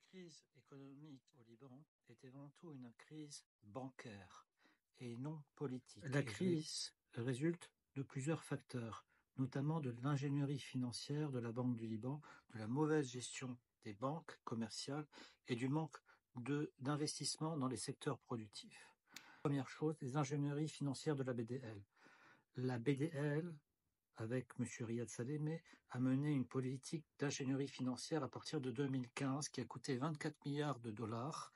crise économique au Liban est avant tout une crise bancaire et non politique. La crise résulte de plusieurs facteurs, notamment de l'ingénierie financière de la Banque du Liban, de la mauvaise gestion des banques commerciales et du manque d'investissement dans les secteurs productifs. Première chose, les ingénieries financières de la BDL. La BDL, avec M. Riyad Salameh, a mené une politique d'ingénierie financière à partir de 2015 qui a coûté 24 milliards de dollars,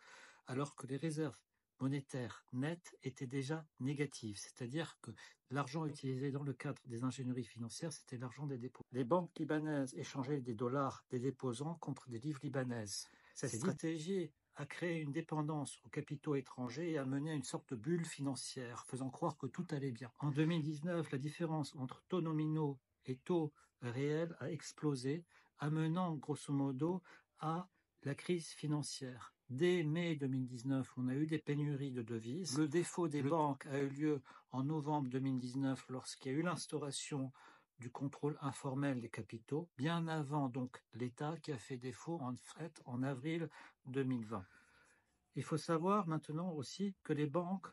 alors que les réserves monétaires nettes étaient déjà négatives, c'est-à-dire que l'argent utilisé dans le cadre des ingénieries financières, c'était l'argent des dépôts. Les banques libanaises échangeaient des dollars des déposants contre des livres libanaises. Cette stratégie a créé une dépendance aux capitaux étrangers et a mené à une sorte de bulle financière, faisant croire que tout allait bien. En 2019, la différence entre taux nominaux et taux réels a explosé, amenant grosso modo à la crise financière. Dès mai 2019, on a eu des pénuries de devises. Le défaut des banques a eu lieu en novembre 2019 lorsqu'il y a eu l'instauration du contrôle informel des capitaux, bien avant donc l'État qui a fait défaut en fait en avril 2020. Il faut savoir maintenant aussi que les banques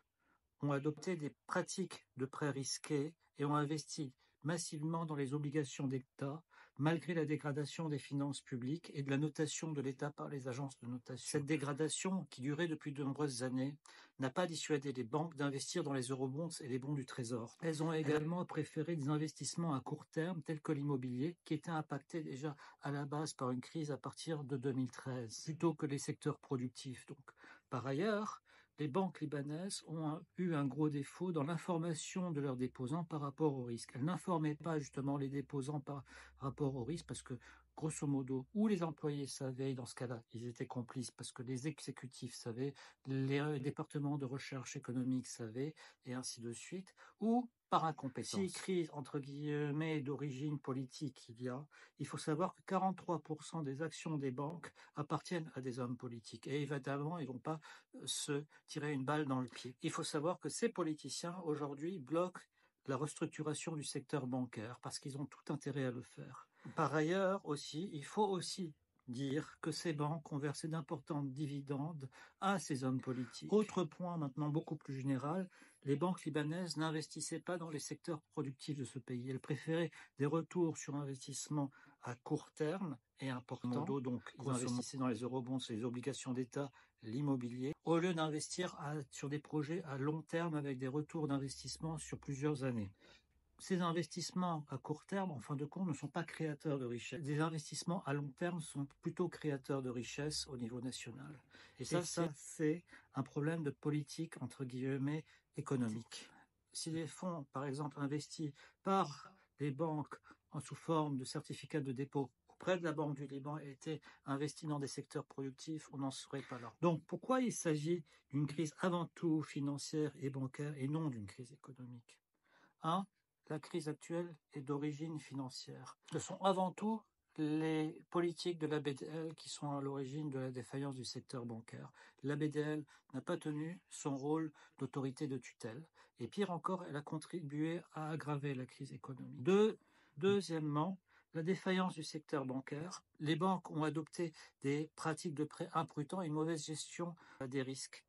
ont adopté des pratiques de prêts risqués et ont investi massivement dans les obligations d'État, malgré la dégradation des finances publiques et de la notation de l'État par les agences de notation. Cette dégradation, qui durait depuis de nombreuses années, n'a pas dissuadé les banques d'investir dans les eurobonds et les bons du Trésor. Elles ont également préféré des investissements à court terme, tels que l'immobilier, qui était impacté déjà à la base par une crise à partir de 2013, plutôt que les secteurs productifs. Donc, par ailleurs, les banques libanaises ont eu un gros défaut dans l'information de leurs déposants par rapport au risque. Elles n'informaient pas justement les déposants par rapport au risque parce que, grosso modo, ou les employés savaient, dans ce cas-là, ils étaient complices parce que les exécutifs savaient, les départements de recherche économique savaient, et ainsi de suite, ou par incompétence. Si crise, entre guillemets, d'origine politique il faut savoir que 43% des actions des banques appartiennent à des hommes politiques. Et évidemment, ils ne vont pas se tirer une balle dans le pied. Il faut savoir que ces politiciens, aujourd'hui, bloquent la restructuration du secteur bancaire parce qu'ils ont tout intérêt à le faire. Par ailleurs, il faut aussi dire que ces banques ont versé d'importantes dividendes à ces hommes politiques. Autre point maintenant beaucoup plus général, les banques libanaises n'investissaient pas dans les secteurs productifs de ce pays. Elles préféraient des retours sur investissement à court terme et importants. Donc, ils investissaient dans les eurobonds, les obligations d'État, l'immobilier, au lieu d'investir sur des projets à long terme avec des retours d'investissement sur plusieurs années. Ces investissements à court terme, en fin de compte, ne sont pas créateurs de richesse. Des investissements à long terme sont plutôt créateurs de richesse au niveau national. Et ça c'est un problème de politique, entre guillemets, économique. Si les fonds, par exemple, investis par les banques sous forme de certificats de dépôt auprès de la Banque du Liban étaient investis dans des secteurs productifs, on n'en serait pas là. Donc, pourquoi il s'agit d'une crise avant tout financière et bancaire et non d'une crise économique ? La crise actuelle est d'origine financière. Ce sont avant tout les politiques de la BDL qui sont à l'origine de la défaillance du secteur bancaire. La BDL n'a pas tenu son rôle d'autorité de tutelle. Et pire encore, elle a contribué à aggraver la crise économique. Deuxièmement, la défaillance du secteur bancaire. Les banques ont adopté des pratiques de prêt imprudents et une mauvaise gestion des risques.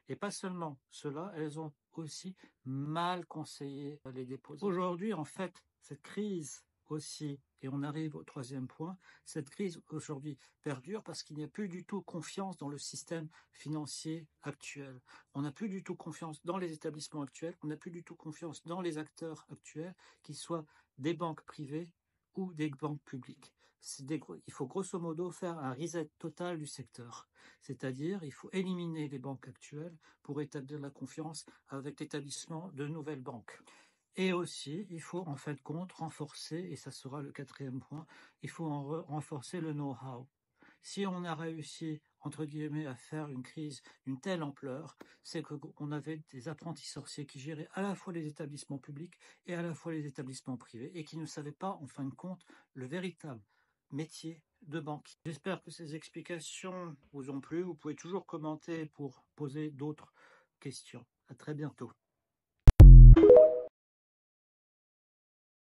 Et pas seulement cela, elles ont aussi mal conseillé les déposants. Aujourd'hui, en fait, cette crise aussi, et on arrive au troisième point, cette crise aujourd'hui perdure parce qu'il n'y a plus du tout confiance dans le système financier actuel. On n'a plus du tout confiance dans les établissements actuels, on n'a plus du tout confiance dans les acteurs actuels, qu'ils soient des banques privées ou des banques publiques. Il faut grosso modo faire un reset total du secteur. C'est-à-dire, il faut éliminer les banques actuelles pour établir la confiance avec l'établissement de nouvelles banques. Et aussi, il faut en fin de compte renforcer, et ça sera le quatrième point, il faut renforcer le know-how. Si on a réussi, entre guillemets, à faire une crise d'une telle ampleur, c'est qu'on avait des apprentis sorciers qui géraient à la fois les établissements publics et à la fois les établissements privés et qui ne savaient pas, en fin de compte, le véritable métier de banquier. J'espère que ces explications vous ont plu. Vous pouvez toujours commenter pour poser d'autres questions. À très bientôt.